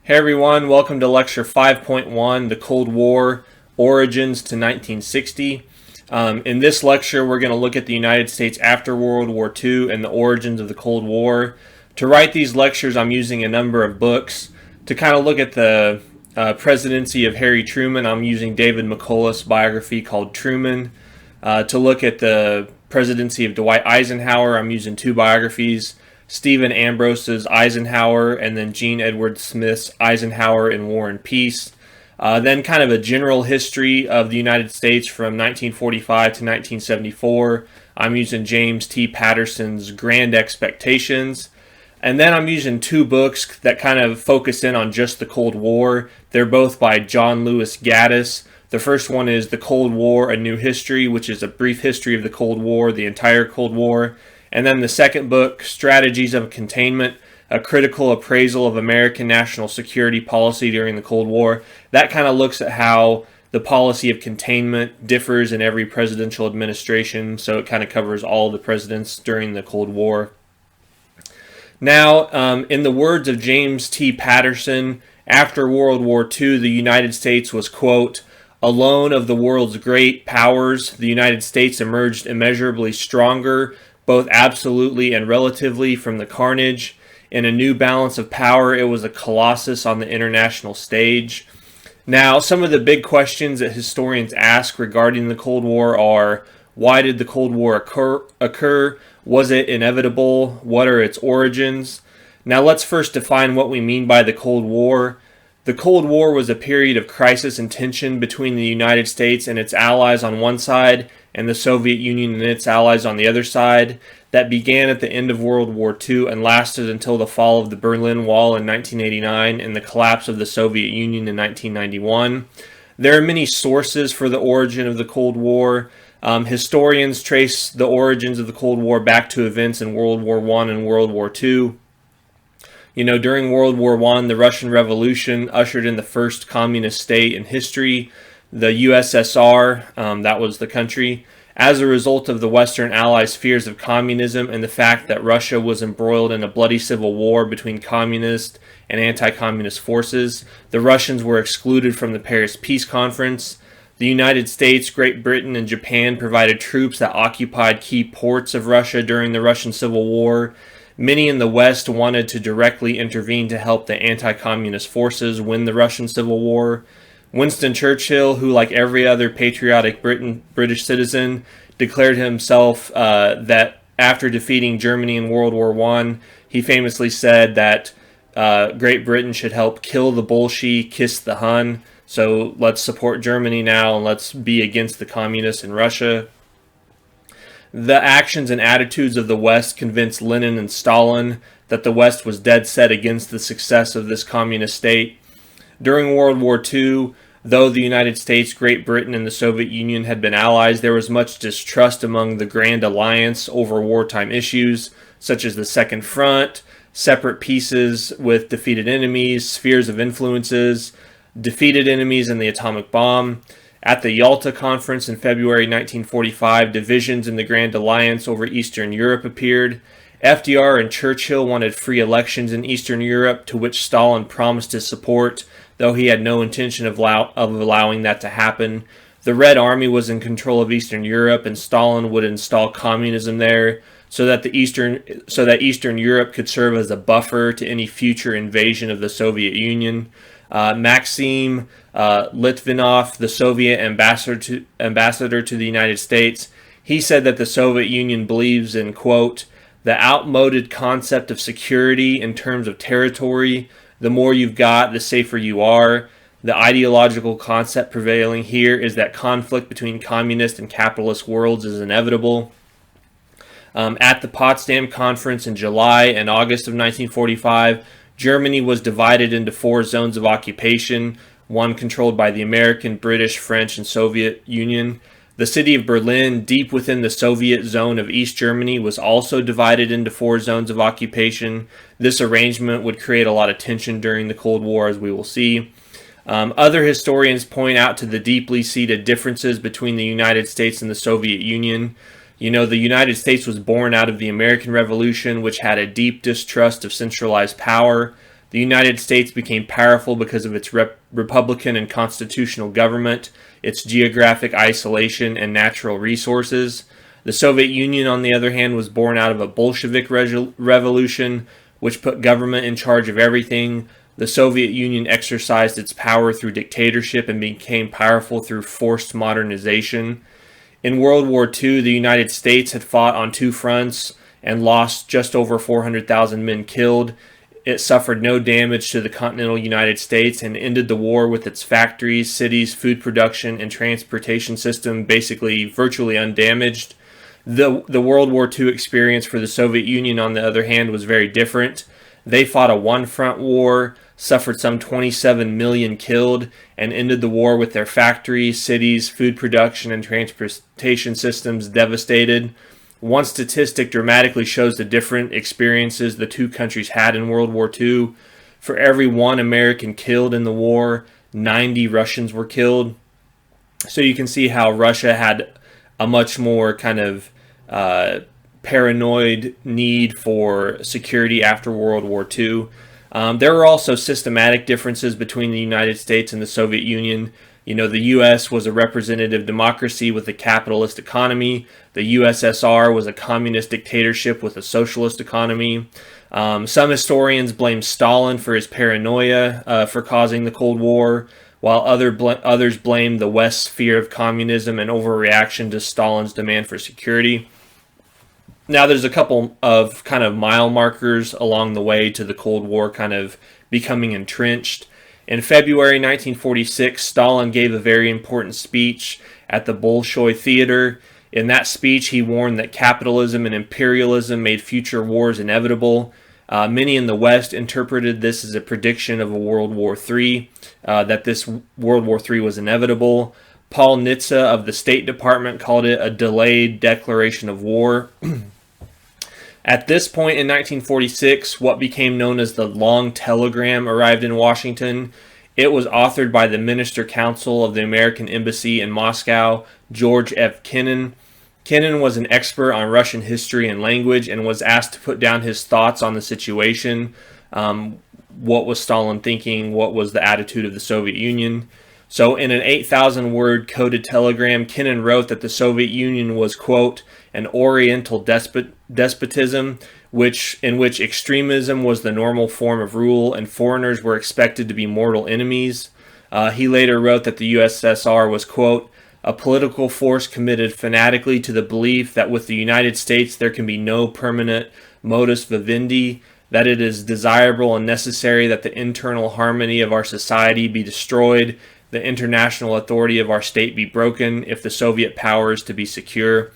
Hey everyone, welcome to Lecture 5.1, The Cold War, Origins to 1960. In this lecture, we're going to look at the United States after World War II and the origins of the Cold War. To write these lectures, I'm using a number of books. To kind of look at the presidency of Harry Truman, I'm using David McCullough's biography called Truman. To look at the presidency of Dwight Eisenhower, I'm using two biographies. Stephen Ambrose's Eisenhower, and then Gene Edward Smith's Eisenhower in War and Peace. Then kind of a general history of the United States from 1945 to 1974. I'm using James T. Patterson's Grand Expectations. And then I'm using two books that kind of focus in on just the Cold War. They're both by John Lewis Gaddis. The first one is The Cold War, A New History, which is a brief history of the Cold War, the entire Cold War. And then the second book, Strategies of Containment, a critical appraisal of American national security policy during the Cold War. That kind of looks at how the policy of containment differs in every presidential administration, so it kind of covers all the presidents during the Cold War. Now, in the words of James T. Patterson, after World War II, the United States was, quote, alone of the world's great powers, the United States emerged immeasurably stronger, both absolutely and relatively, from the carnage. In a new balance of power, it was a colossus on the international stage. Now, some of the big questions that historians ask regarding the Cold War are, why did the Cold War occur? Was it inevitable? What are its origins? Now, let's first define what we mean by the Cold War. The Cold War was a period of crisis and tension between the United States and its allies on one side and the Soviet Union and its allies on the other side that began at the end of World War II and lasted until the fall of the Berlin Wall in 1989 and the collapse of the Soviet Union in 1991. There are many sources for the origin of the Cold War. Historians trace the origins of the Cold War back to events in World War I and World War II. During World War I, the Russian Revolution ushered in the first communist state in history, the USSR, that was the country, as a result of the Western Allies' fears of communism and the fact that Russia was embroiled in a bloody civil war between communist and anti-communist forces. The Russians were excluded from the Paris Peace Conference. The United States, Great Britain, and Japan provided troops that occupied key ports of Russia during the Russian Civil War. Many in the West wanted to directly intervene to help the anti-communist forces win the Russian Civil War. Winston Churchill, who, like every other patriotic British citizen, declared himself that after defeating Germany in World War I, he famously said that Great Britain should help kill the Bolshevik, kiss the Hun. So let's support Germany now and let's be against the communists in Russia. The actions and attitudes of the West convinced Lenin and Stalin that the West was dead set against the success of this communist state. During World War II, though the United States, Great Britain, and the Soviet Union had been allies, there was much distrust among the Grand Alliance over wartime issues, such as the Second Front, separate pieces with defeated enemies, spheres of influences, defeated enemies, and the atomic bomb. At the Yalta Conference in February 1945, divisions in the Grand Alliance over Eastern Europe appeared. FDR and Churchill wanted free elections in Eastern Europe, to which Stalin promised his support, though he had no intention of allowing that to happen. The Red Army was in control of Eastern Europe, and Stalin would install communism there so that Eastern Europe could serve as a buffer to any future invasion of the Soviet Union. Maxim Litvinov, the Soviet ambassador to the United States, he said that the Soviet Union believes in, quote, the outmoded concept of security in terms of territory. The more you've got, the safer you are. The ideological concept prevailing here is that conflict between communist and capitalist worlds is inevitable. At the Potsdam Conference in July and August of 1945, Germany was divided into 4 zones of occupation, one controlled by the American, British, French, and Soviet Union. The city of Berlin, deep within the Soviet zone of East Germany, was also divided into 4 zones of occupation. This arrangement would create a lot of tension during the Cold War, as we will see. Other historians point out to the deeply seated differences between the United States and the Soviet Union. The United States was born out of the American Revolution, which had a deep distrust of centralized power. The United States became powerful because of its republican and constitutional government, its geographic isolation, and natural resources. The Soviet Union, on the other hand, was born out of a Bolshevik revolution, which put government in charge of everything. The Soviet Union exercised its power through dictatorship and became powerful through forced modernization. In World War II, the United States had fought on two fronts and lost just over 400,000 men killed. It suffered no damage to the continental United States and ended the war with its factories, cities, food production, and transportation system basically virtually undamaged. The World War II experience for the Soviet Union, on the other hand, was very different. They fought a one-front war, suffered some 27 million killed, and ended the war with their factories, cities, food production, and transportation systems devastated. One statistic dramatically shows the different experiences the two countries had in World War II. For every one American killed in the war, 90 Russians were killed. So you can see how Russia had a much more kind of paranoid need for security after World War II. There were also systematic differences between the United States and the Soviet Union. You know, the U.S. was a representative democracy with a capitalist economy. The USSR was a communist dictatorship with a socialist economy. Some historians blame Stalin for his paranoia for causing the Cold War, while others blame the West's fear of communism and overreaction to Stalin's demand for security. Now, there's a couple of kind of mile markers along the way to the Cold War kind of becoming entrenched. In February 1946, Stalin gave a very important speech at the Bolshoi Theater. In that speech, he warned that capitalism and imperialism made future wars inevitable. Many in the West interpreted this as a prediction of a World War III, that this World War III was inevitable. Paul Nitze of the State Department called it a delayed declaration of war. At this point in 1946, what became known as the Long Telegram arrived in Washington. It was authored by the Minister Counsel of the American Embassy in Moscow, George F. Kennan. Kennan was an expert on Russian history and language and was asked to put down his thoughts on the situation. What was Stalin thinking? What was the attitude of the Soviet Union? So in an 8,000-word coded telegram, Kennan wrote that the Soviet Union was, quote, an Oriental despotism in which extremism was the normal form of rule and foreigners were expected to be mortal enemies. He later wrote that the USSR was, quote, a political force committed fanatically to the belief that with the United States there can be no permanent modus vivendi, that it is desirable and necessary that the internal harmony of our society be destroyed, the international authority of our state be broken if the Soviet power is to be secure.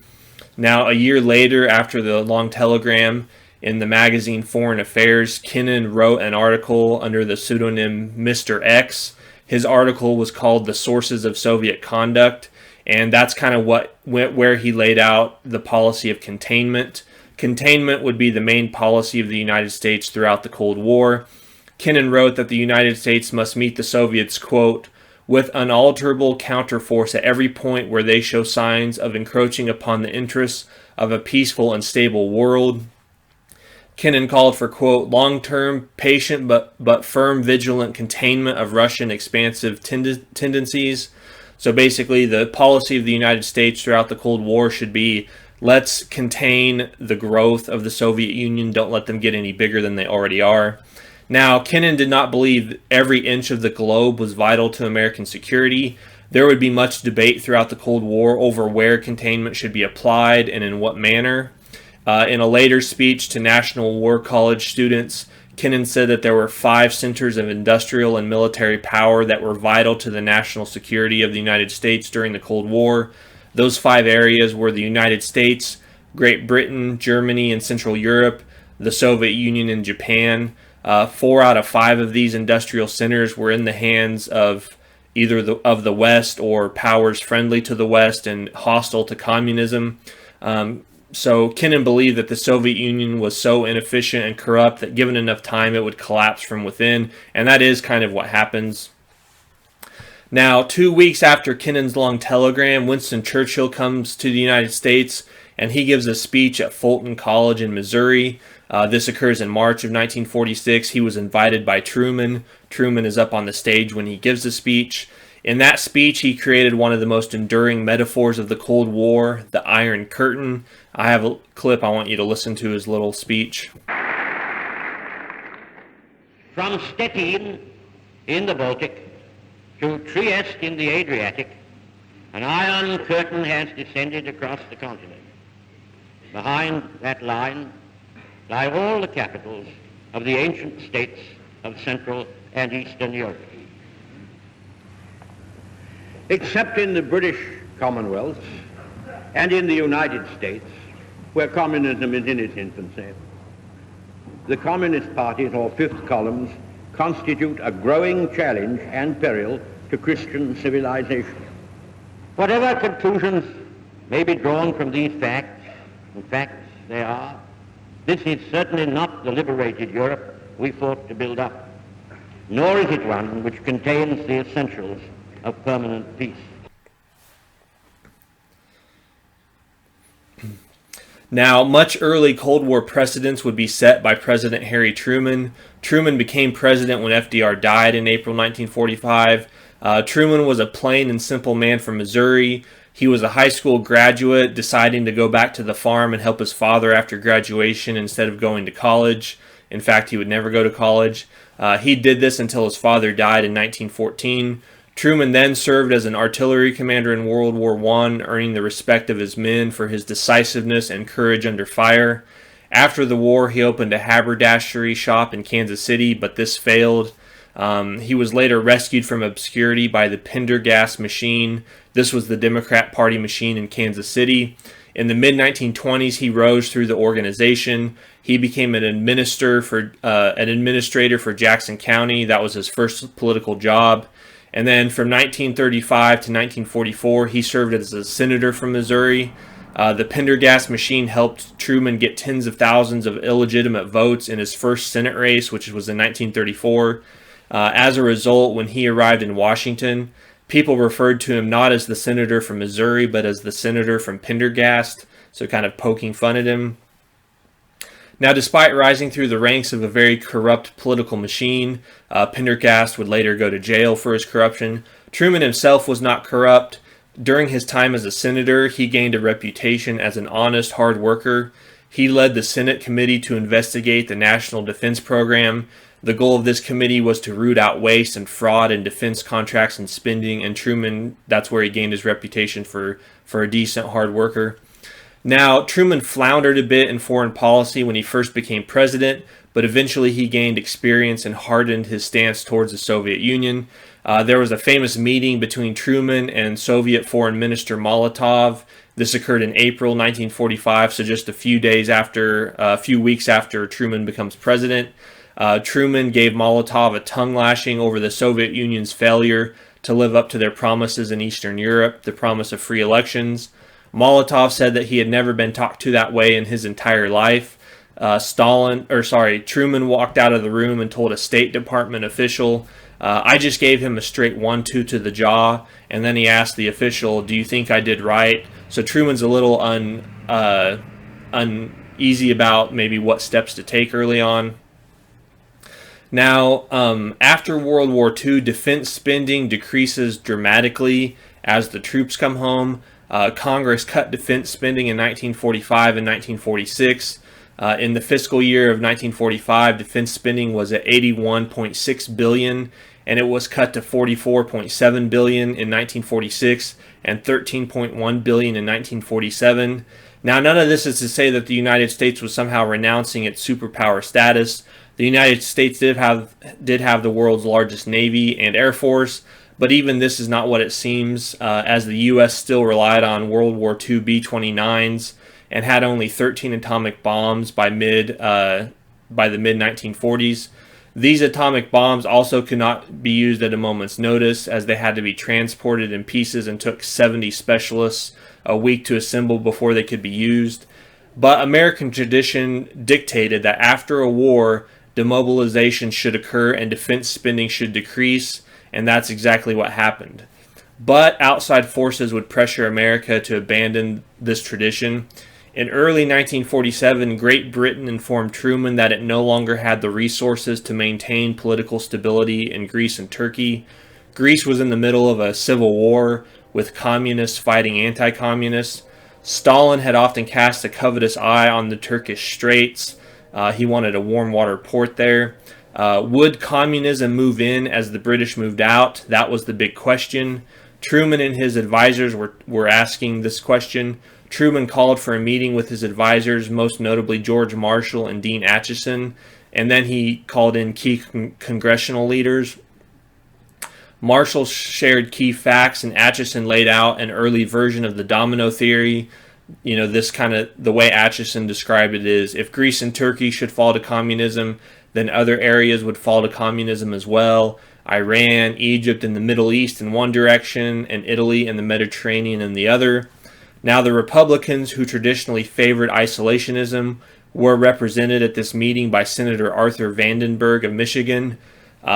Now, a year later, after the Long Telegram, in the magazine Foreign Affairs, Kennan wrote an article under the pseudonym Mr. X. His article was called The Sources of Soviet Conduct, and that's kind of where he laid out the policy of containment. Containment would be the main policy of the United States throughout the Cold War. Kennan wrote that the United States must meet the Soviets, quote, with unalterable counterforce at every point where they show signs of encroaching upon the interests of a peaceful and stable world. Kennan called for, quote, long-term, patient but firm, vigilant containment of Russian expansive tendencies. So basically, the policy of the United States throughout the Cold War should be, let's contain the growth of the Soviet Union, don't let them get any bigger than they already are. Now, Kennan did not believe every inch of the globe was vital to American security. There would be much debate throughout the Cold War over where containment should be applied and in what manner. In a later speech to National War College students, Kennan said that there were 5 centers of industrial and military power that were vital to the national security of the United States during the Cold War. Those 5 areas were the United States, Great Britain, Germany, and Central Europe, the Soviet Union, and Japan. 4 out of 5 of these industrial centers were in the hands of either the West or powers friendly to the West and hostile to communism. So Kennan believed that the Soviet Union was so inefficient and corrupt that given enough time it would collapse from within, and that is kind of what happens. Now, 2 weeks after Kennan's long telegram, Winston Churchill comes to the United States, and he gives a speech at Fulton College in Missouri. This occurs in March of 1946. He was invited by Truman. Truman is up on the stage when he gives the speech. In that speech, he created one of the most enduring metaphors of the Cold War, the Iron Curtain. I have a clip. I want you to listen to his little speech. From Stettin in the Baltic to Trieste in the Adriatic, an iron curtain has descended across the continent. Behind that line lie all the capitals of the ancient states of Central and Eastern Europe. Except in the British Commonwealth and in the United States, where communism is in its infancy, the Communist parties, or fifth columns, constitute a growing challenge and peril to Christian civilization. Whatever conclusions may be drawn from these facts, and facts they are, this is certainly not the liberated Europe we fought to build up, nor is it one which contains the essentials of permanent peace. Now, much early Cold War precedents would be set by President Harry Truman. Truman became president when FDR died in April 1945. Truman was a plain and simple man from Missouri. He was a high school graduate deciding to go back to the farm and help his father after graduation instead of going to college. In fact, he would never go to college. He did this until his father died in 1914. Truman then served as an artillery commander in World War I, earning the respect of his men for his decisiveness and courage under fire. After the war, he opened a haberdashery shop in Kansas City, but this failed. He was later rescued from obscurity by the Pendergast machine. This was the Democrat Party machine in Kansas City. In the mid-1920s, he rose through the organization. He became an administrator for Jackson County. That was his first political job. And then from 1935 to 1944, he served as a senator from Missouri. The Pendergast machine helped Truman get tens of thousands of illegitimate votes in his first Senate race, which was in 1934. As a result, when he arrived in Washington, people referred to him not as the senator from Missouri, but as the senator from Pendergast, so kind of poking fun at him. Now, despite rising through the ranks of a very corrupt political machine, Pendergast would later go to jail for his corruption. Truman himself was not corrupt. During his time as a senator, he gained a reputation as an honest, hard worker. He led the Senate committee to investigate the National Defense Program. The goal of this committee was to root out waste and fraud in defense contracts and spending, and Truman, that's where he gained his reputation for a decent, hard worker. Now, Truman floundered a bit in foreign policy when he first became president, but eventually he gained experience and hardened his stance towards the Soviet Union. There was a famous meeting between Truman and Soviet Foreign Minister Molotov. This occurred in April 1945, so just a few weeks after Truman becomes president. Truman gave Molotov a tongue lashing over the Soviet Union's failure to live up to their promises in Eastern Europe, the promise of free elections. Molotov said that he had never been talked to that way in his entire life. Truman walked out of the room and told a State Department official, I just gave him a straight 1-2 to the jaw, and then he asked the official, do you think I did right? So Truman's a little uneasy about maybe what steps to take early on. Now, after World War II, defense spending decreases dramatically as the troops come home. Congress cut defense spending in 1945 and 1946. In the fiscal year of 1945, defense spending was at $81.6 billion, and it was cut to $44.7 billion in 1946 and $13.1 billion in 1947. Now, none of this is to say that the United States was somehow renouncing its superpower status. The United States did have the world's largest Navy and Air Force, but even this is not what it seems, as the U.S. still relied on World War II B-29s and had only 13 atomic bombs by the mid-1940s. These atomic bombs also could not be used at a moment's notice, as they had to be transported in pieces and took 70 specialists a week to assemble before they could be used. But American tradition dictated that after a war, demobilization should occur and defense spending should decrease, and that's exactly what happened. But outside forces would pressure America to abandon this tradition. In early 1947, Great Britain informed Truman that it no longer had the resources to maintain political stability in Greece and Turkey. Greece was in the middle of a civil war with communists fighting anti-communists. Stalin had often cast a covetous eye on the Turkish Straits. He wanted a warm water port there. Would communism move in as the British moved out? That was the big question. Truman and his advisors were asking this question. Truman called for a meeting with his advisors, most notably George Marshall and Dean Acheson, and then he called in key congressional leaders. Marshall shared key facts, and Acheson laid out an early version of the domino theory. This kind of, the way Acheson described it is, if Greece and Turkey should fall to communism, then other areas would fall to communism as well. Iran, Egypt, and the Middle East in one direction, and Italy and the Mediterranean in the other. Now, the Republicans, who traditionally favored isolationism, were represented at this meeting by Senator Arthur Vandenberg of Michigan.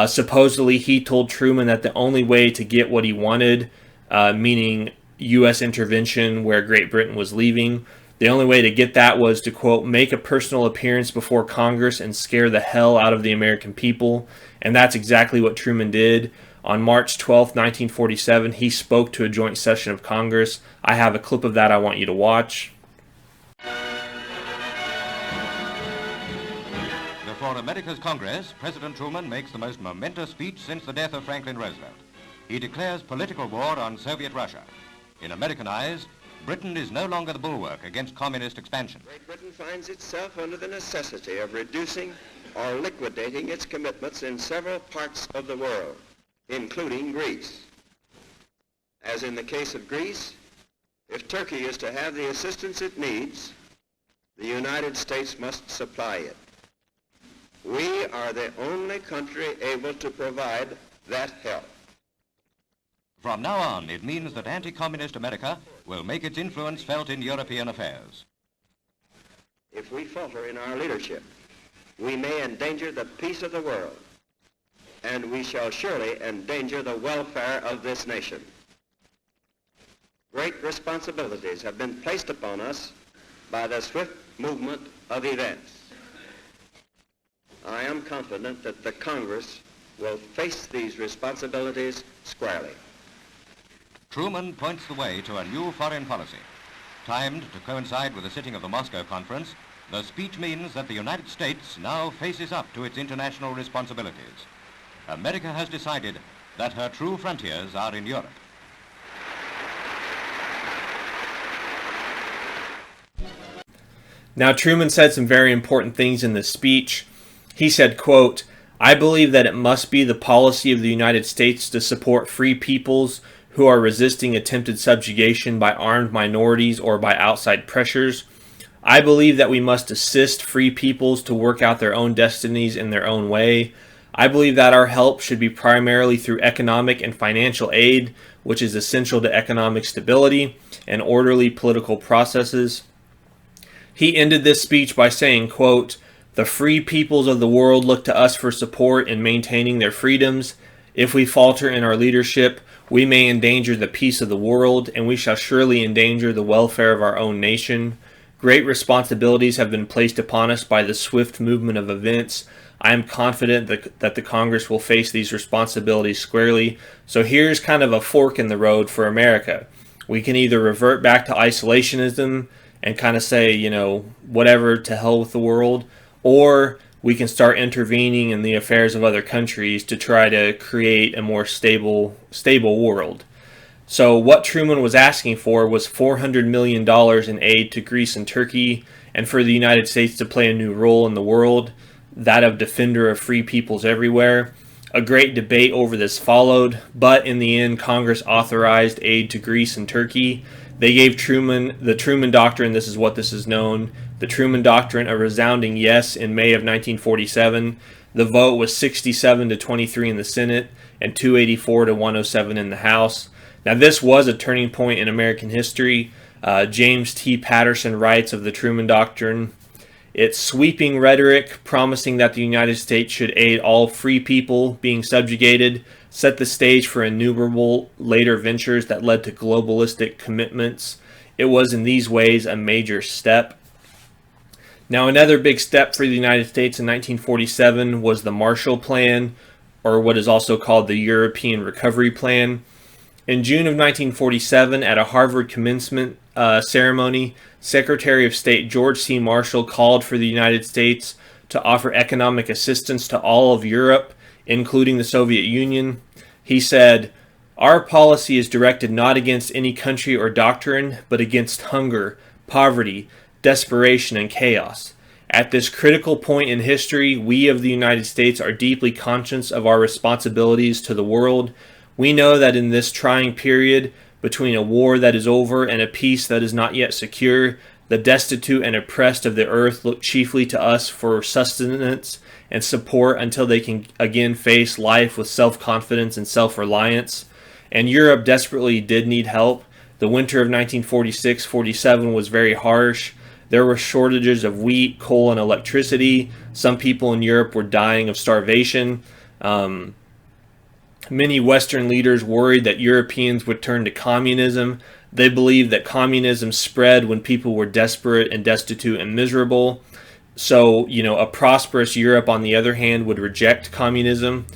Supposedly, he told Truman that the only way to get what he wanted, meaning U.S. intervention where Great Britain was leaving, the only way to get that was to, quote, make a personal appearance before Congress and scare the hell out of the American people. And that's exactly what Truman did. On March 12, 1947, he spoke to a joint session of Congress. I have a clip of that I want you to watch. Before America's Congress, President Truman makes the most momentous speech since the death of Franklin Roosevelt. He declares political war on Soviet Russia. In American eyes, Britain is no longer the bulwark against communist expansion. Great Britain finds itself under the necessity of reducing or liquidating its commitments in several parts of the world, including Greece. As in the case of Greece, if Turkey is to have the assistance it needs, the United States must supply it. We are the only country able to provide that help. From now on, it means that anti-communist America will make its influence felt in European affairs. If we falter in our leadership, we may endanger the peace of the world, and we shall surely endanger the welfare of this nation. Great responsibilities have been placed upon us by the swift movement of events. I am confident that the Congress will face these responsibilities squarely. Truman points the way to a new foreign policy. Timed to coincide with the sitting of the Moscow Conference, the speech means that the United States now faces up to its international responsibilities. America has decided that her true frontiers are in Europe. Now, Truman said some very important things in this speech. He said, quote, I believe that it must be the policy of the United States to support free peoples who are resisting attempted subjugation by armed minorities or by outside pressures. I believe that we must assist free peoples to work out their own destinies in their own way. I believe that our help should be primarily through economic and financial aid, which is essential to economic stability and orderly political processes. He ended this speech by saying, quote, the free peoples of the world look to us for support in maintaining their freedoms. If we falter in our leadership, we may endanger the peace of the world, and we shall surely endanger the welfare of our own nation. Great responsibilities have been placed upon us by the swift movement of events. I am confident that the Congress will face these responsibilities squarely. So here's kind of a fork in the road for America. We can either revert back to isolationism and kind of say, whatever, to hell with the world, or we can start intervening in the affairs of other countries to try to create a more stable world. So what Truman was asking for was $400 million in aid to Greece and Turkey, and for the United States to play a new role in the world, that of defender of free peoples everywhere. A great debate over this followed, but in the end, Congress authorized aid to Greece and Turkey. They gave Truman, the Truman Doctrine, this is what this is known, the Truman Doctrine, a resounding yes in May of 1947. The vote was 67 to 23 in the Senate and 284 to 107 in the House. Now, this was a turning point in American history. James T. Patterson writes of the Truman Doctrine, its sweeping rhetoric promising that the United States should aid all free people being subjugated set the stage for innumerable later ventures that led to globalistic commitments it was in these ways a major step. Now, another big step for the United States in 1947 was the Marshall Plan, or what is also called the European Recovery Plan. In June of 1947, at a Harvard commencement ceremony, Secretary of State George C. Marshall called for the United States to offer economic assistance to all of Europe, including the Soviet Union. He said, "Our policy is directed not against any country or doctrine, but against hunger, poverty, desperation, and chaos. At this critical point in history, we of the United States are deeply conscious of our responsibilities to the world. We know that in this trying period, between a war that is over and a peace that is not yet secure, the destitute and oppressed of the earth look chiefly to us for sustenance and support until they can again face life with self-confidence and self-reliance. And Europe desperately did need help. The winter of 1946-47 was very harsh. There were shortages of wheat, coal, and electricity. Some people in Europe were dying of starvation. Many Western leaders worried that Europeans would turn to communism. They believed that communism spread when people were desperate and destitute and miserable. So, a prosperous Europe, on the other hand, would reject communism.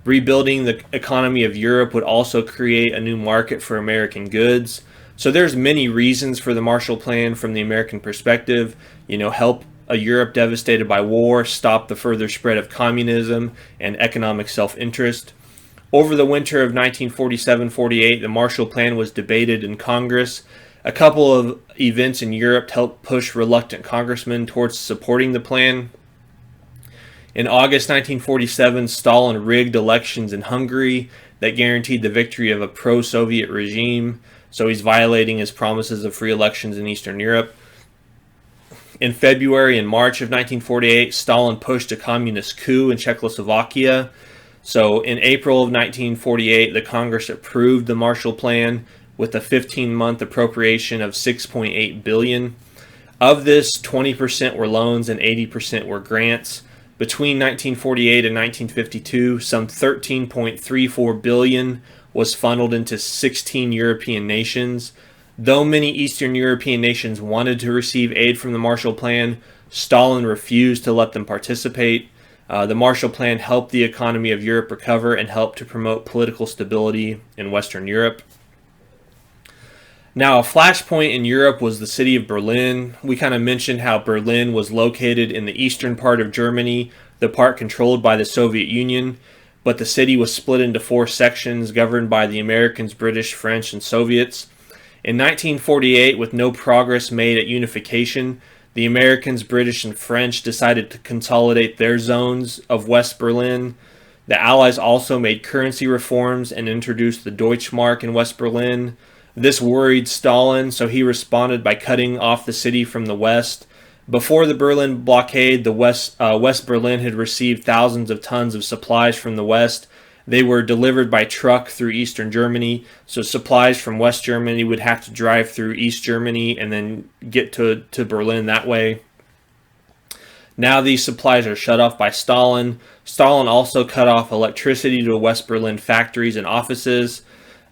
Rebuilding the economy of Europe would also create a new market for American goods. So there's many reasons for the Marshall Plan from the American perspective. Help a Europe devastated by war, stop the further spread of communism and economic self-interest. Over the winter of 1947-48, the Marshall Plan was debated in Congress. A couple of events in Europe helped push reluctant congressmen towards supporting the plan. In August 1947, Stalin rigged elections in Hungary that guaranteed the victory of a pro-Soviet regime, so he's violating his promises of free elections in Eastern Europe. In February and March of 1948, Stalin pushed a communist coup in Czechoslovakia. So in April of 1948, the Congress approved the Marshall Plan with a 15-month appropriation of $6.8 billion. Of this, 20% were loans and 80% were grants. Between 1948 and 1952, some $13.34 billion was funneled into 16 European nations. Though many Eastern European nations wanted to receive aid from the Marshall Plan, Stalin refused to let them participate. The Marshall Plan helped the economy of Europe recover and helped to promote political stability in Western Europe. Now, a flashpoint in Europe was the city of Berlin. We kind of mentioned how Berlin was located in the eastern part of Germany, the part controlled by the Soviet Union, but the city was split into 4 sections governed by the Americans, British, French, and Soviets. In 1948, with no progress made at unification, the Americans, British, and French decided to consolidate their zones of West Berlin. The Allies also made currency reforms and introduced the Deutschmark in West Berlin. This worried Stalin, so he responded by cutting off the city from the west. Before the Berlin blockade, the West Berlin had received thousands of tons of supplies from the west. They were delivered by truck through eastern Germany, so supplies from West Germany would have to drive through East Germany and then get to Berlin that way. Now these supplies are shut off by Stalin. Stalin also cut off electricity to West Berlin factories and offices.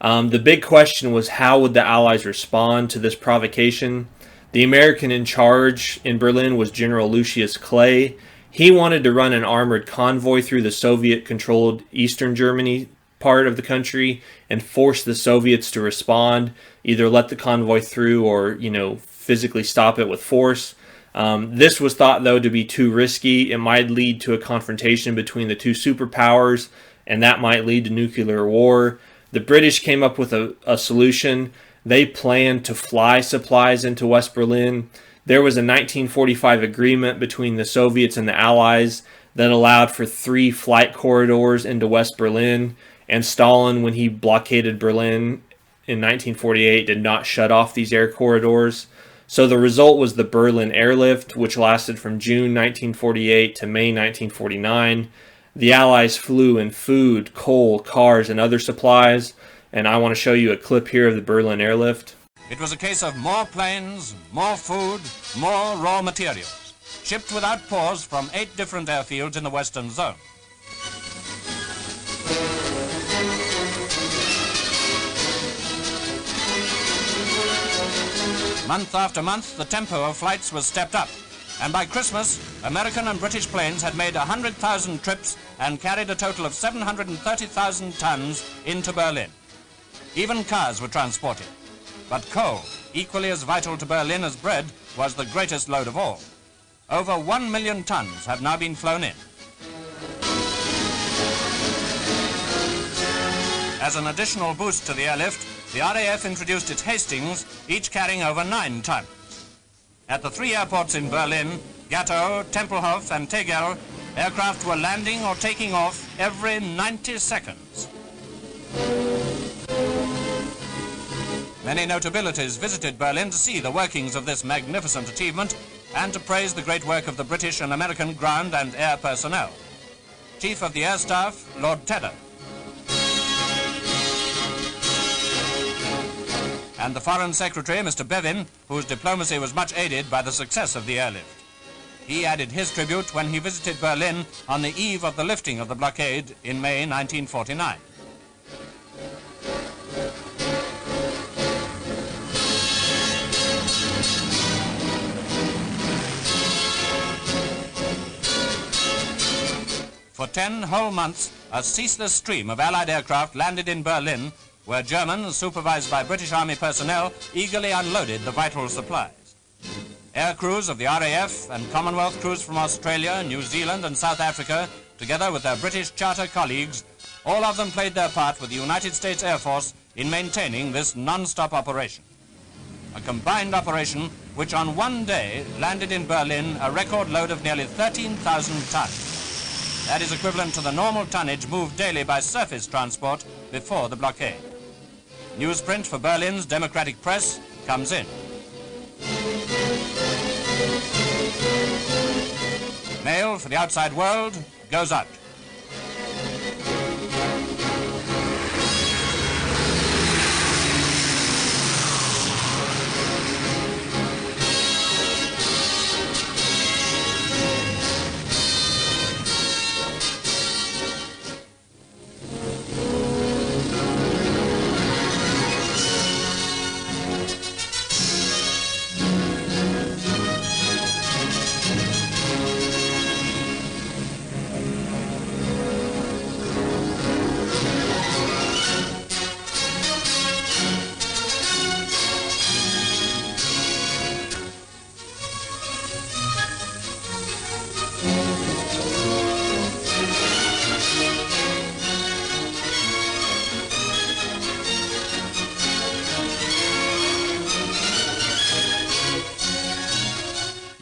The big question was, how would the Allies respond to this provocation? The American in charge in Berlin was General Lucius Clay. He wanted to run an armored convoy through the Soviet-controlled Eastern Germany part of the country and force the Soviets to respond, either let the convoy through or, physically stop it with force. This was thought, though, to be too risky. It might lead to a confrontation between the two superpowers, and that might lead to nuclear war. The British came up with a solution. They planned to fly supplies into West Berlin. There was a 1945 agreement between the Soviets and the Allies that allowed for 3 flight corridors into West Berlin, and Stalin, when he blockaded Berlin in 1948, did not shut off these air corridors. So the result was the Berlin Airlift, which lasted from June 1948 to May 1949. The Allies flew in food, coal, cars, and other supplies, and I want to show you a clip here of the Berlin Airlift. It was a case of more planes, more food, more raw materials, shipped without pause from 8 different airfields in the Western Zone. Month after month, the tempo of flights was stepped up, and by Christmas, American and British planes had made 100,000 trips and carried a total of 730,000 tons into Berlin. Even cars were transported. But coal, equally as vital to Berlin as bread, was the greatest load of all. Over 1 million tons have now been flown in. As an additional boost to the airlift, the RAF introduced its Hastings, each carrying over 9 tons. At the 3 airports in Berlin, Gatow, Tempelhof and Tegel, aircraft were landing or taking off every 90 seconds. Many notabilities visited Berlin to see the workings of this magnificent achievement and to praise the great work of the British and American ground and air personnel. Chief of the Air Staff, Lord Tedder, and the Foreign Secretary, Mr. Bevin, whose diplomacy was much aided by the success of the airlift. He added his tribute when he visited Berlin on the eve of the lifting of the blockade in May 1949. For 10 whole months, a ceaseless stream of Allied aircraft landed in Berlin, where Germans, supervised by British Army personnel, eagerly unloaded the vital supplies. Air crews of the RAF and Commonwealth crews from Australia, New Zealand and South Africa, together with their British charter colleagues, all of them played their part with the United States Air Force in maintaining this non-stop operation. A combined operation which on one day landed in Berlin a record load of nearly 13,000 tons. That is equivalent to the normal tonnage moved daily by surface transport before the blockade. Newsprint for Berlin's democratic press comes in. Mail for the outside world goes out.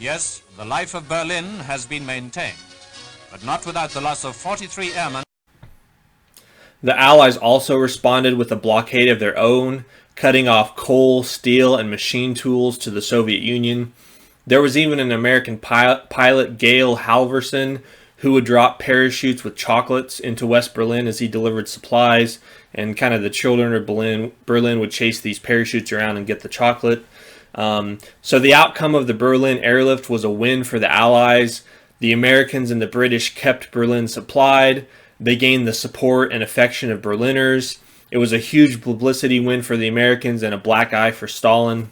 Yes, the life of Berlin has been maintained, but not without the loss of 43 airmen. The Allies also responded with a blockade of their own, cutting off coal, steel, and machine tools to the Soviet Union. There was even an American pilot, Gale Halvorsen, who would drop parachutes with chocolates into West Berlin as he delivered supplies, and kind of the children of Berlin would chase these parachutes around and get the chocolate. So the outcome of the Berlin airlift was a win for the Allies. The Americans and the British kept Berlin supplied. They gained the support and affection of Berliners. It was a huge publicity win for the Americans and a black eye for Stalin.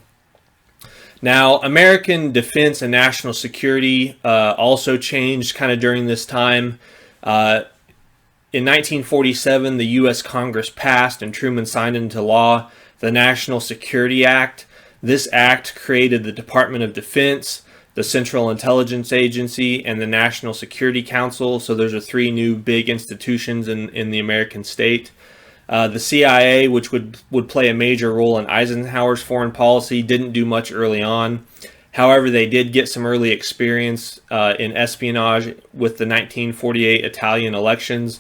Now, American defense and national security also changed kind of during this time. In 1947, the U.S. Congress passed and Truman signed into law the National Security Act. This act created the Department of Defense, the Central Intelligence Agency, and the National Security Council. So those are 3 new big institutions in the American state. The CIA, which would play a major role in Eisenhower's foreign policy, didn't do much early on. However, they did get some early experience in espionage with the 1948 Italian elections.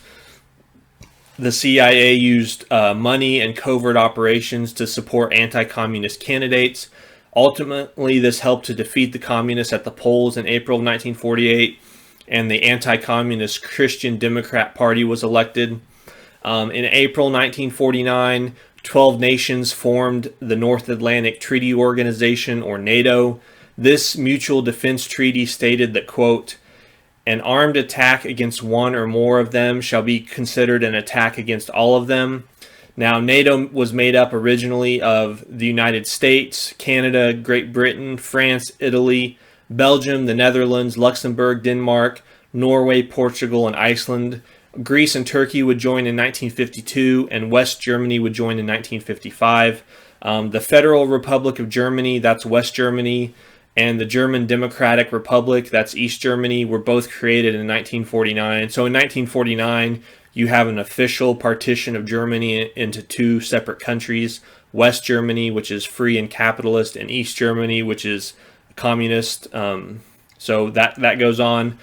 The CIA used money and covert operations to support anti-communist candidates. Ultimately, this helped to defeat the communists at the polls in April of 1948, and the anti-communist Christian Democrat Party was elected. In April 1949, 12 nations formed the North Atlantic Treaty Organization, or NATO. This mutual defense treaty stated that, quote, "An armed attack against one or more of them shall be considered an attack against all of them. Now, NATO was made up originally of the United States, Canada, Great Britain, France, Italy, Belgium, the Netherlands, Luxembourg, Denmark, Norway, Portugal, and Iceland. Greece and Turkey would join in 1952, and West Germany would join in 1955. The Federal Republic of Germany, that's West Germany, and the German Democratic Republic, that's East Germany, were both created in 1949. So in 1949, you have an official partition of Germany into two separate countries: West Germany, which is free and capitalist, and East Germany, which is communist. So that goes on.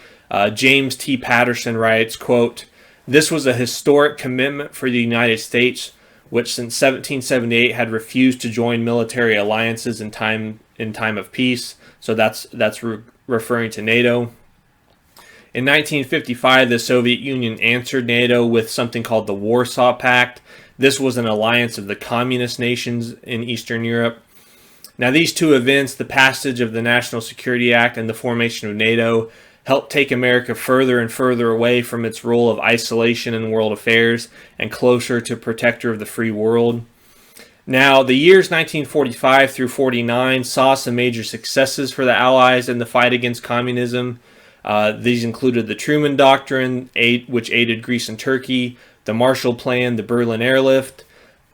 James T. Patterson writes, quote, "This was a historic commitment for the United States, which since 1778 had refused to join military alliances in time of peace." So that's referring to NATO. In 1955, the Soviet Union answered NATO with something called the Warsaw Pact. This was an alliance of the communist nations in Eastern Europe. Now, these two events, the passage of the National Security Act and the formation of NATO, helped take America further and further away from its role of isolation in world affairs and closer to protector of the free world. Now, the years 1945 through 49 saw some major successes for the Allies in the fight against communism. These included the Truman Doctrine, which aided Greece and Turkey, the Marshall Plan, the Berlin Airlift.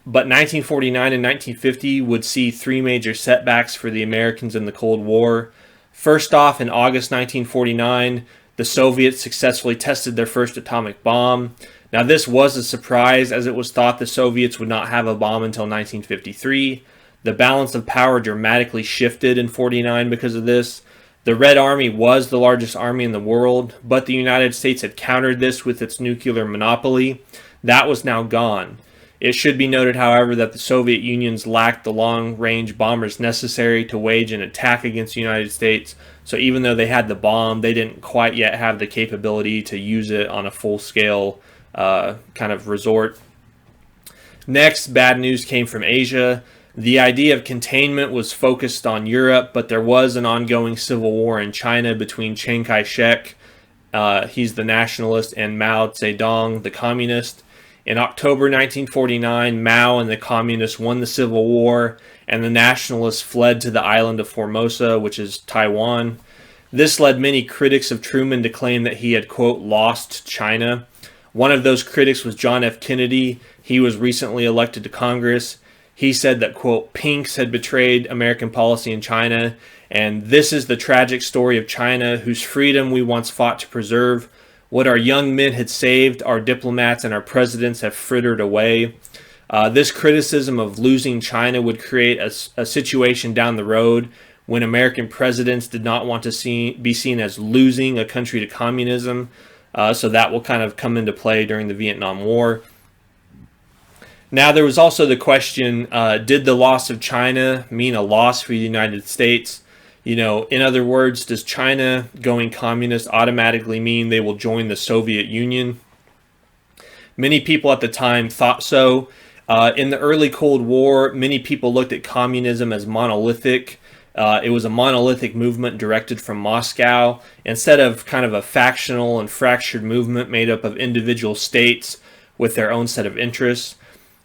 But 1949 and 1950 would see three major setbacks for the Americans in the Cold War. First off, in August 1949, the Soviets successfully tested their first atomic bomb. Now, this was a surprise, as it was thought the Soviets would not have a bomb until 1953. The balance of power dramatically shifted in 49 because of this. The Red Army was the largest army in the world, but the United States had countered this with its nuclear monopoly. That was now gone. It should be noted, however, that the Soviet Union lacked the long-range bombers necessary to wage an attack against the United States. So even though they had the bomb, they didn't quite yet have the capability to use it on a full-scale kind of resort. Next, bad news came from Asia. The idea of containment was focused on Europe, but there was an ongoing civil war in China between Chiang Kai-shek, he's the nationalist, and Mao Zedong, the communist. In October 1949, Mao and the communists won the civil war, and the nationalists fled to the island of Formosa, which is Taiwan. This led many critics of Truman to claim that he had, quote, lost China. One of those critics was John F. Kennedy. He was recently elected to Congress. He said that, quote, pinks had betrayed American policy in China, and this is the tragic story of China, whose freedom we once fought to preserve. What our young men had saved, our diplomats and our presidents have frittered away. This criticism of losing China would create a situation down the road when American presidents did not want to be seen as losing a country to communism. So that will kind of come into play during the Vietnam War. Now, there was also the question, did the loss of China mean a loss for the United States? You know, in other words, does China going communist automatically mean they will join the Soviet Union? Many people at the time thought so. In the early Cold War, many people looked at communism as monolithic. It was a monolithic movement directed from Moscow, instead of kind of a factional and fractured movement made up of individual states with their own set of interests.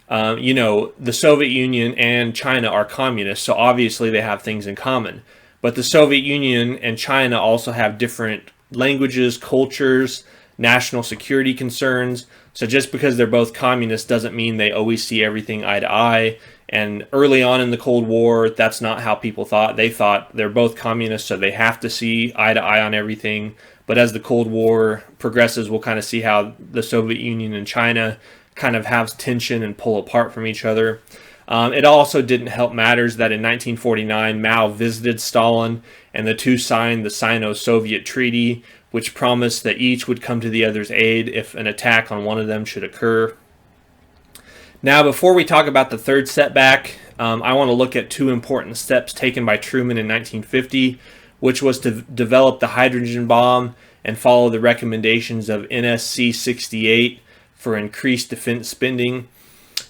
You know, the Soviet Union and China are communists, so obviously they have things in common. But the Soviet Union and China also have different languages, cultures, national security concerns. So just because they're both communists doesn't mean they always see everything eye to eye. And early on in the Cold War, that's not how people thought. They thought they're both communists, so they have to see eye to eye on everything. But as the Cold War progresses, we'll kind of see how the Soviet Union and China kind of have tension and pull apart from each other. It also didn't help matters that in 1949, Mao visited Stalin, and the two signed the Sino-Soviet Treaty, which promised that each would come to the other's aid if an attack on one of them should occur. Now, before we talk about the third setback, I want to look at two important steps taken by Truman in 1950, which was to develop the hydrogen bomb and follow the recommendations of NSC 68 for increased defense spending.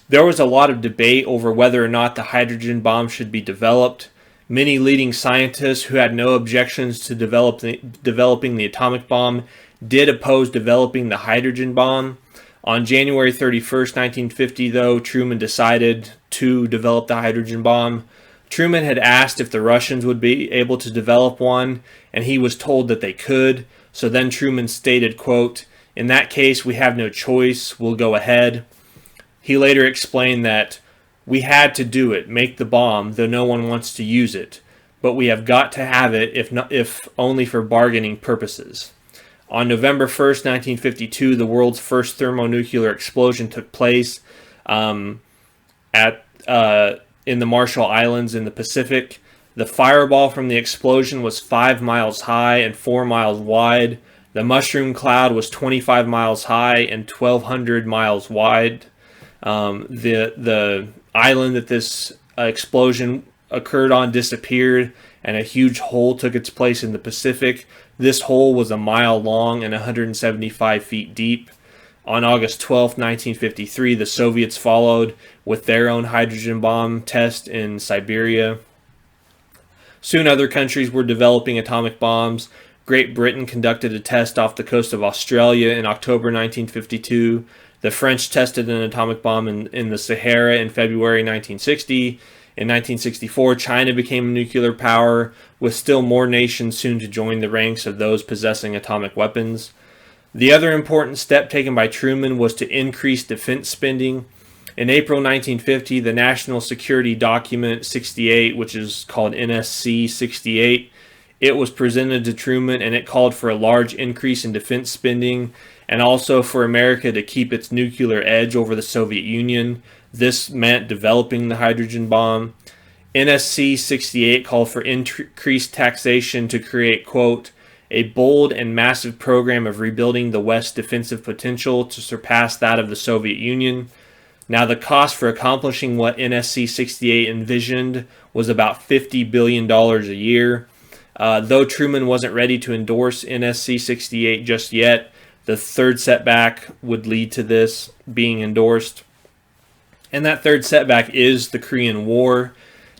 There was a lot of debate over whether or not the hydrogen bomb should be developed. Many leading scientists who had no objections to developing the atomic bomb did oppose developing the hydrogen bomb. On January 31st, 1950, though, Truman decided to develop the hydrogen bomb. Truman had asked if the Russians would be able to develop one, and he was told that they could. So then Truman stated, quote, "In that case, we have no choice. We'll go ahead." He later explained that we had to do it, make the bomb, though no one wants to use it. But we have got to have it, if only for bargaining purposes. On November 1st, 1952, the world's first thermonuclear explosion took place in the Marshall Islands in the Pacific. The fireball from the explosion was 5 miles high and 4 miles wide. The mushroom cloud was 25 miles high and 1,200 miles wide. The island that this explosion occurred on disappeared, and a huge hole took its place in the Pacific. This hole was a mile long and 175 feet deep. On August 12, 1953, the Soviets followed with their own hydrogen bomb test in Siberia. Soon other countries were developing atomic bombs. Great Britain conducted a test off the coast of Australia in October 1952. The French tested an atomic bomb in the Sahara in February 1960. In 1964, China became a nuclear power, with still more nations soon to join the ranks of those possessing atomic weapons. The other important step taken by Truman was to increase defense spending. In April 1950, the National Security Document 68, which is called NSC 68, it was presented to Truman, and it called for a large increase in defense spending and also for America to keep its nuclear edge over the Soviet Union. This meant developing the hydrogen bomb. NSC 68 called for increased taxation to create, quote, "a bold and massive program of rebuilding the West's defensive potential to surpass that of the Soviet Union." Now, the cost for accomplishing what NSC 68 envisioned was about $50 billion a year. Though Truman wasn't ready to endorse NSC 68 just yet, the third setback would lead to this being endorsed. And that third setback is the Korean War.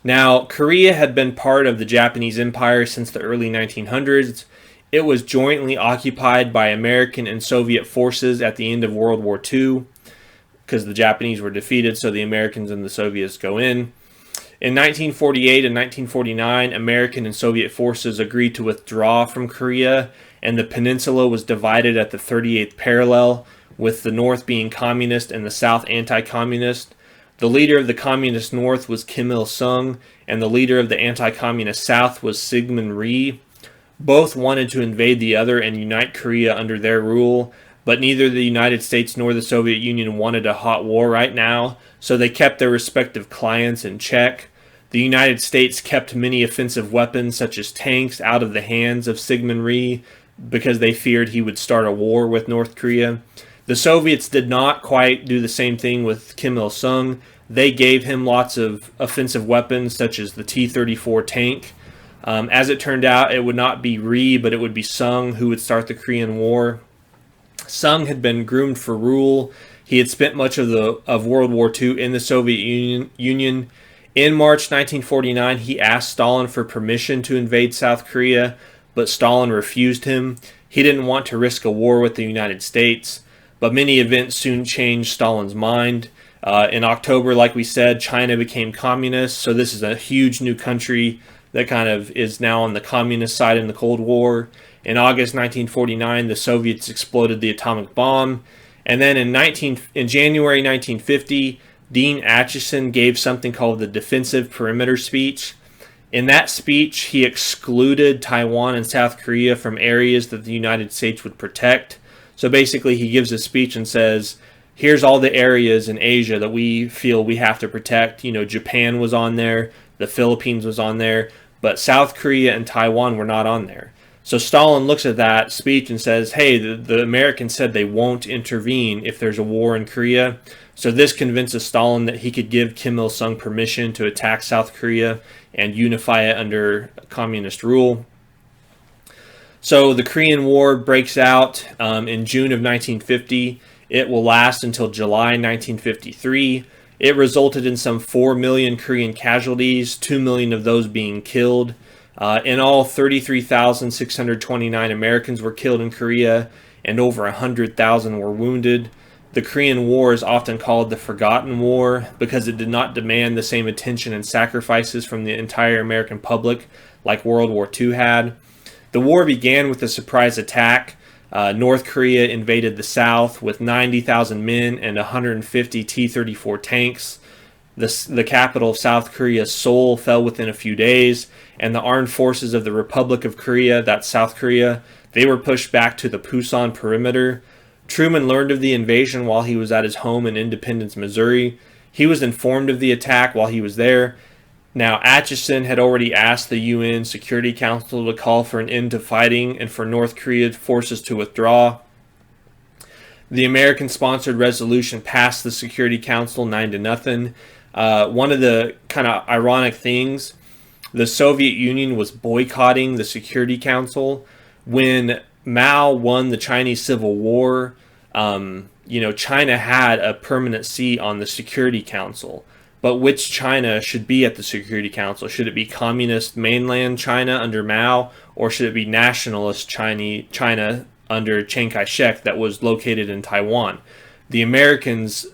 Now, Korea had been part of the Japanese Empire since the early 1900s. It was jointly occupied by American and Soviet forces at the end of World War II, because the Japanese were defeated, so the Americans and the Soviets go in. In 1948 and 1949, American and Soviet forces agreed to withdraw from Korea, and the peninsula was divided at the 38th parallel, with the North being communist and the South anti-communist. The leader of the communist North was Kim Il-sung, and the leader of the anti-communist South was Syngman Rhee. Both wanted to invade the other and unite Korea under their rule, but neither the United States nor the Soviet Union wanted a hot war right now, so they kept their respective clients in check. The United States kept many offensive weapons, such as tanks, out of the hands of Syngman Rhee because they feared he would start a war with North Korea. The Soviets did not quite do the same thing with Kim Il-sung. They gave him lots of offensive weapons, such as the T-34 tank. As it turned out, it would not be Rhee, but it would be Sung who would start the Korean War. Sung had been groomed for rule. He had spent much of World War II in the Soviet Union. In March 1949, he asked Stalin for permission to invade South Korea, but Stalin refused him. He didn't want to risk a war with the United States. But many events soon changed Stalin's mind. In October, like we said, China became communist, so this is a huge new country that kind of is now on the communist side in the Cold War. In August 1949, the Soviets exploded the atomic bomb. And then in January 1950, Dean Acheson gave something called the Defensive Perimeter Speech. In that speech, he excluded Taiwan and South Korea from areas that the United States would protect. So basically, he gives a speech and says, here's all the areas in Asia that we feel we have to protect. You know, Japan was on there, the Philippines was on there, but South Korea and Taiwan were not on there. So Stalin looks at that speech and says, hey, the Americans said they won't intervene if there's a war in Korea. So this convinces Stalin that he could give Kim Il-sung permission to attack South Korea and unify it under communist rule. So the Korean War breaks out in June of 1950. It will last until July 1953. It resulted in some 4 million Korean casualties, 2 million of those being killed. In all, 33,629 Americans were killed in Korea, and over 100,000 were wounded. the Korean War is often called the Forgotten War because it did not demand the same attention and sacrifices from the entire American public like World War II had. The war began with a surprise attack. North Korea invaded the South with 90,000 men and 150 T-34 tanks. The capital of South Korea, Seoul, fell within a few days, and the armed forces of the Republic of Korea, that's South Korea, they were pushed back to the Pusan perimeter. Truman learned of the invasion while he was at his home in Independence, Missouri. He was informed of the attack while he was there. Now, Acheson had already asked the UN Security Council to call for an end to fighting and for North Korean forces to withdraw. The American-sponsored resolution passed the Security Council 9-0. One of the kind of ironic things, the Soviet Union was boycotting the Security Council when Mao won the Chinese Civil War. China had a permanent seat on the Security Council. But which China should be at the Security Council? Should it be communist mainland China under Mao, or should it be nationalist China under Chiang Kai-shek that was located in Taiwan? The Americans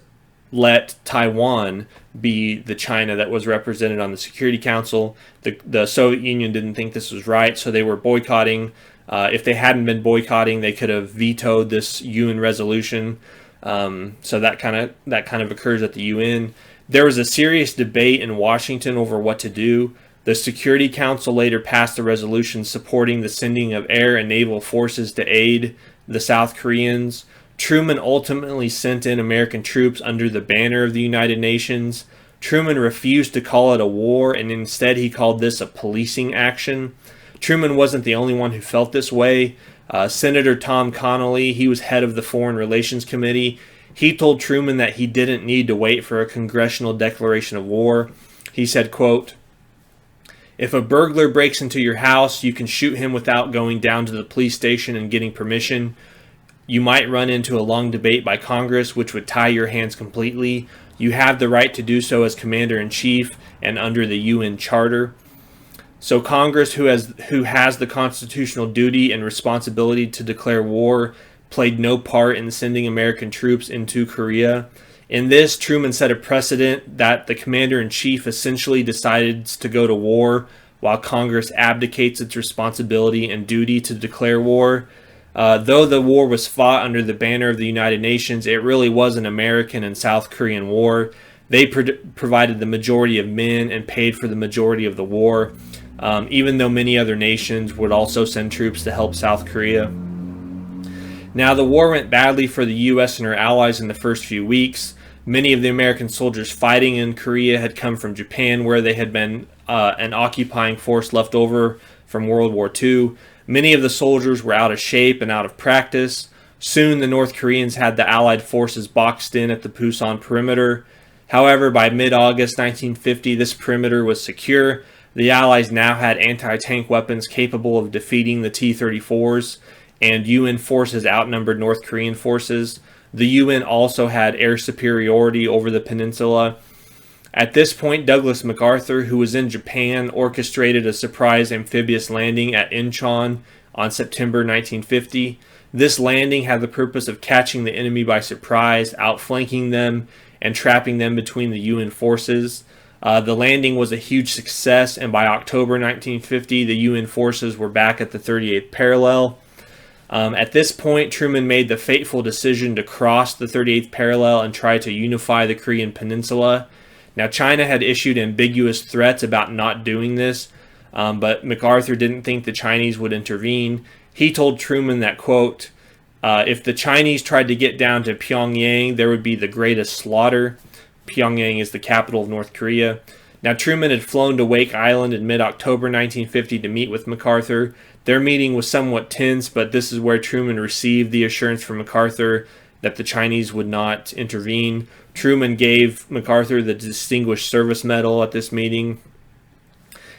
let Taiwan be the China that was represented on the Security Council. The Soviet Union didn't think this was right, so they were boycotting. If they hadn't been boycotting, they could have vetoed this UN resolution. So that kind of occurs at the UN. There was a serious debate in Washington over what to do. The Security Council later passed a resolution supporting the sending of air and naval forces to aid the South Koreans. Truman ultimately sent in American troops under the banner of the United Nations. Truman refused to call it a war, and instead he called this a policing action. Truman wasn't the only one who felt this way. Senator Tom Connally, he was head of the Foreign Relations Committee. He told Truman that he didn't need to wait for a congressional declaration of war. He said, quote, "If a burglar breaks into your house, you can shoot him without going down to the police station and getting permission. You might run into a long debate by Congress, which would tie your hands completely. You have the right to do so as Commander-in-Chief and under the UN Charter. So Congress, who has the constitutional duty and responsibility to declare war, played no part in sending American troops into Korea. In this, Truman set a precedent that the Commander-in-Chief essentially decides to go to war while Congress abdicates its responsibility and duty to declare war. Though the war was fought under the banner of the United Nations, it really was an American and South Korean war. They provided the majority of men and paid for the majority of the war, even though many other nations would also send troops to help South Korea. Now, the war went badly for the U.S. and her allies in the first few weeks. Many of the American soldiers fighting in Korea had come from Japan, where they had been an occupying force left over from World War II. Many of the soldiers were out of shape and out of practice. Soon, the North Koreans had the Allied forces boxed in at the Pusan perimeter. However, by mid-August 1950, this perimeter was secure. The Allies now had anti-tank weapons capable of defeating the T-34s, and UN forces outnumbered North Korean forces. The UN also had air superiority over the peninsula. At this point, Douglas MacArthur, who was in Japan, orchestrated a surprise amphibious landing at Incheon on September 1950. This landing had the purpose of catching the enemy by surprise, outflanking them, and trapping them between the UN forces. The landing was a huge success, and by October 1950, the UN forces were back at the 38th parallel. At this point, Truman made the fateful decision to cross the 38th parallel and try to unify the Korean peninsula. Now, China had issued ambiguous threats about not doing this, but MacArthur didn't think the Chinese would intervene. He told Truman that, quote, if the Chinese tried to get down to Pyongyang, there would be the greatest slaughter. Pyongyang is the capital of North Korea. Now, Truman had flown to Wake Island in mid-October 1950 to meet with MacArthur. Their meeting was somewhat tense, but this is where Truman received the assurance from MacArthur that the Chinese would not intervene. Truman gave MacArthur the Distinguished Service Medal at this meeting.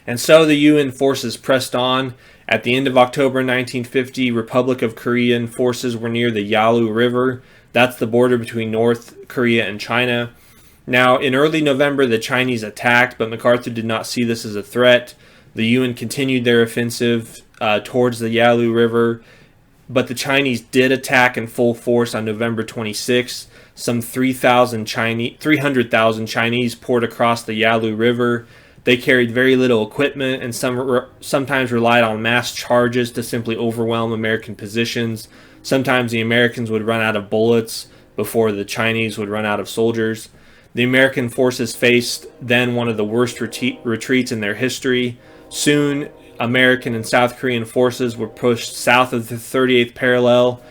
And so the UN forces pressed on. At the end of October 1950, Republic of Korean forces were near the Yalu River. That's the border between North Korea and China. Now, in early November, the Chinese attacked, but MacArthur did not see this as a threat. The UN continued their offensive towards the Yalu River, but the Chinese did attack in full force on November 26th. some 300,000 Chinese poured across the Yalu River. They carried very little equipment and sometimes relied on mass charges to simply overwhelm American positions. Sometimes the Americans would run out of bullets before the Chinese would run out of soldiers. The American forces faced then one of the worst retreats in their history. Soon, American and South Korean forces were pushed south of the 38th parallel.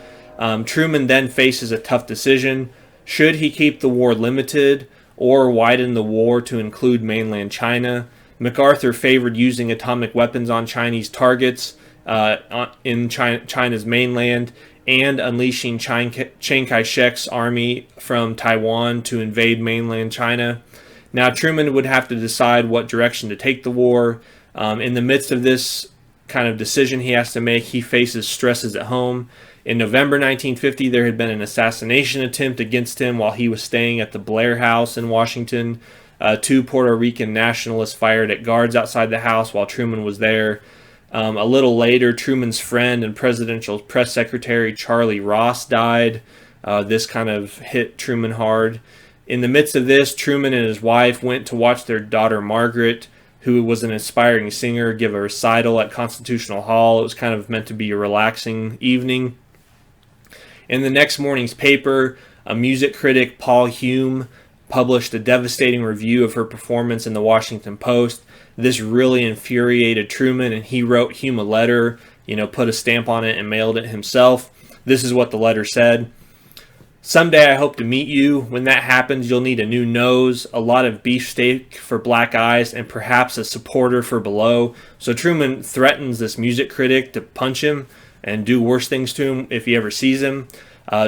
Truman then faces a tough decision. Should he keep the war limited or widen the war to include mainland China? MacArthur favored using atomic weapons on Chinese targets in China's mainland and unleashing Chiang Kai-shek's army from Taiwan to invade mainland China. Now, Truman would have to decide what direction to take the war. In the midst of this kind of decision he has to make, he faces stresses at home. In November 1950, there had been an assassination attempt against him while he was staying at the Blair House in Washington. 2 Puerto Rican nationalists fired at guards outside the house while Truman was there. A little later, Truman's friend and presidential press secretary Charlie Ross died. This kind of hit Truman hard. In the midst of this, Truman and his wife went to watch their daughter Margaret, who was an aspiring singer, give a recital at Constitutional Hall. It was kind of meant to be a relaxing evening. In the next morning's paper, a music critic, Paul Hume, published a devastating review of her performance in the Washington Post. This really infuriated Truman, and he wrote Hume a letter, put a stamp on it and mailed it himself. This is what the letter said. Someday I hope to meet you. When that happens, you'll need a new nose, a lot of beefsteak for black eyes, and perhaps a supporter for below. So Truman threatens this music critic to punch him and do worse things to him if he ever sees him.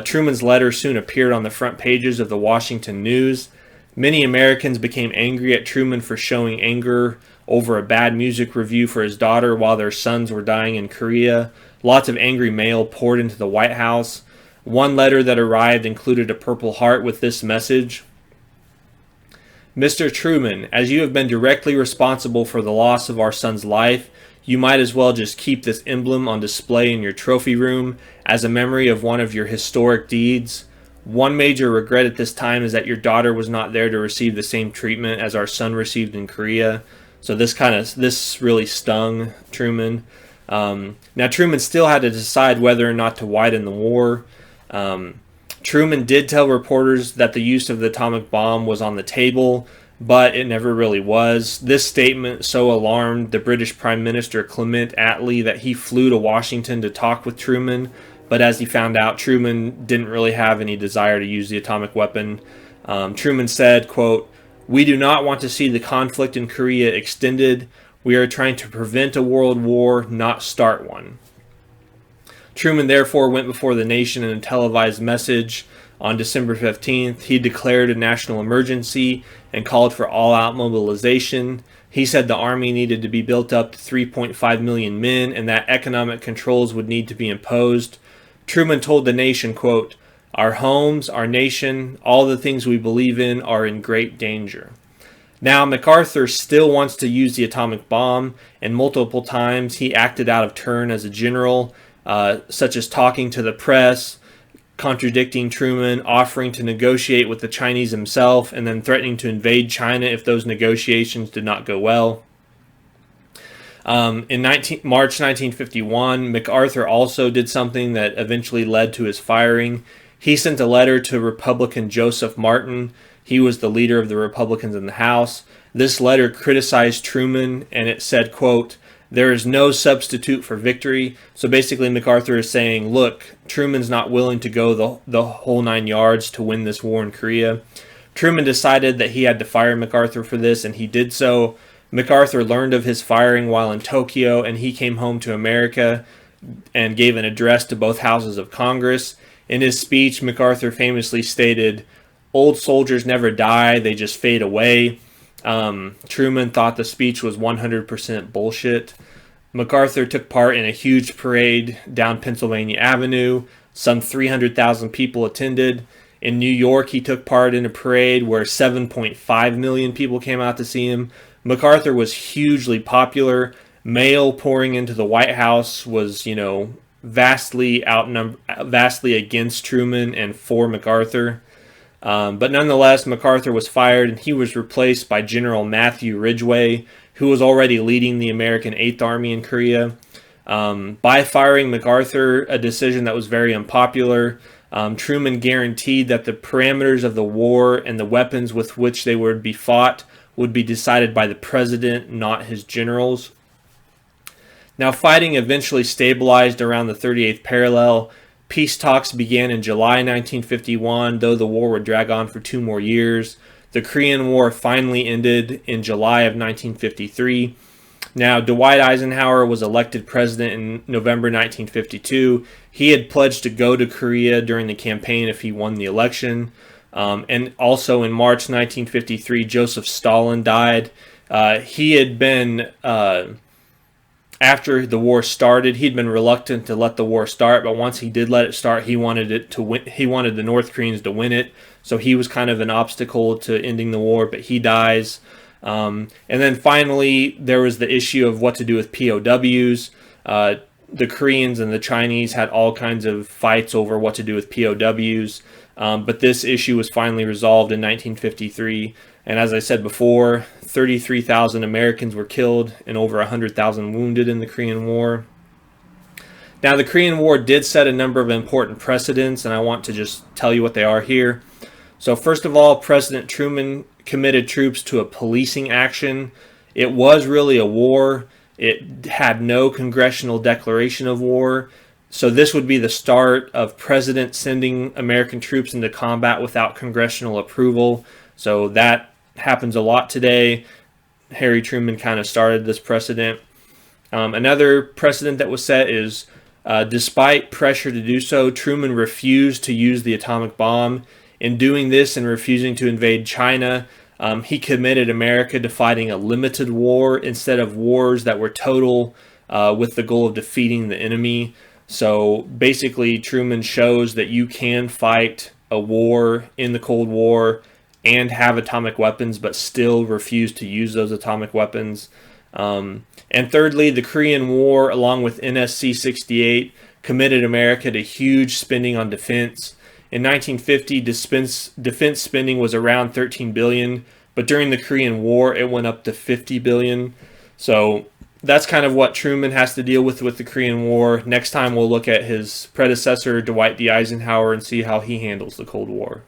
Truman's letter soon appeared on the front pages of the Washington News. Many Americans became angry at Truman for showing anger over a bad music review for his daughter while their sons were dying in Korea. Lots of angry mail poured into the White House. One letter that arrived included a Purple Heart with this message: Mr. Truman, as you have been directly responsible for the loss of our son's life, you might as well just keep this emblem on display in your trophy room as a memory of one of your historic deeds. One major regret at this time is that your daughter was not there to receive the same treatment as our son received in Korea. So this really stung Truman. Now Truman still had to decide whether or not to widen the war. Truman did tell reporters that the use of the atomic bomb was on the table, but it never really was. This statement so alarmed the British Prime Minister Clement Attlee that he flew to Washington to talk with Truman, but as he found out, Truman didn't really have any desire to use the atomic weapon. Truman said, quote, "We do not want to see the conflict in Korea extended. We are trying to prevent a world war, not start one." Truman therefore went before the nation in a televised message. On December 15th, he declared a national emergency and called for all-out mobilization. He said the army needed to be built up to 3.5 million men and that economic controls would need to be imposed. Truman told the nation, quote, "Our homes, our nation, all the things we believe in are in great danger." Now, MacArthur still wants to use the atomic bomb, and multiple times he acted out of turn as a general, such as talking to the press, contradicting Truman, offering to negotiate with the Chinese himself, and then threatening to invade China if those negotiations did not go well. In March 1951, MacArthur also did something that eventually led to his firing. He sent a letter to Republican Joseph Martin. He was the leader of the Republicans in the House. This letter criticized Truman, and it said, quote, "There is no substitute for victory." So basically MacArthur is saying, look, Truman's not willing to go the whole 9 yards to win this war in Korea. Truman decided that he had to fire MacArthur for this, and he did so. MacArthur learned of his firing while in Tokyo, and he came home to America and gave an address to both houses of Congress. In his speech, MacArthur famously stated, "Old soldiers never die, they just fade away." Truman thought the speech was 100% bullshit. MacArthur took part in a huge parade down Pennsylvania Avenue. Some 300,000 people attended. In New York, he took part in a parade where 7.5 million people came out to see him. MacArthur was hugely popular. Mail pouring into the White House was, vastly against Truman and for MacArthur. But nonetheless, MacArthur was fired and he was replaced by General Matthew Ridgway, who was already leading the American 8th Army in Korea. By firing MacArthur, a decision that was very unpopular, Truman guaranteed that the parameters of the war and the weapons with which they would be fought would be decided by the president, not his generals. Now, fighting eventually stabilized around the 38th parallel. Peace talks began in July 1951, though the war would drag on for 2 more years. The Korean War finally ended in July of 1953. Now, Dwight Eisenhower was elected president in November 1952. He had pledged to go to Korea during the campaign if he won the election. And also in March 1953, Joseph Stalin died. He had been, after the war started, he'd been reluctant to let the war start, but once he did let it start, he wanted it to win. He wanted the North Koreans to win it. So he was kind of an obstacle to ending the war, but he dies. And then finally, there was the issue of what to do with POWs. The Koreans and the Chinese had all kinds of fights over what to do with POWs. But this issue was finally resolved in 1953. And as I said before, 33,000 Americans were killed and over 100,000 wounded in the Korean War. Now, the Korean War did set a number of important precedents, and I want to just tell you what they are here. So first of all, President Truman committed troops to a policing action. It was really a war. It had no congressional declaration of war. So this would be the start of President sending American troops into combat without congressional approval. So that happens a lot today. Harry Truman kind of started this precedent. Another precedent that was set is, despite pressure to do so, Truman refused to use the atomic bomb. In doing this and refusing to invade China, he committed America to fighting a limited war instead of wars that were total, with the goal of defeating the enemy. So basically, Truman shows that you can fight a war in the Cold War and have atomic weapons, but still refuse to use those atomic weapons. And thirdly, the Korean War, along with NSC-68, committed America to huge spending on defense. In 1950, defense spending was around $13 billion, but during the Korean War, it went up to $50 billion. So that's kind of what Truman has to deal with the Korean War. Next time, we'll look at his predecessor, Dwight D. Eisenhower, and see how he handles the Cold War.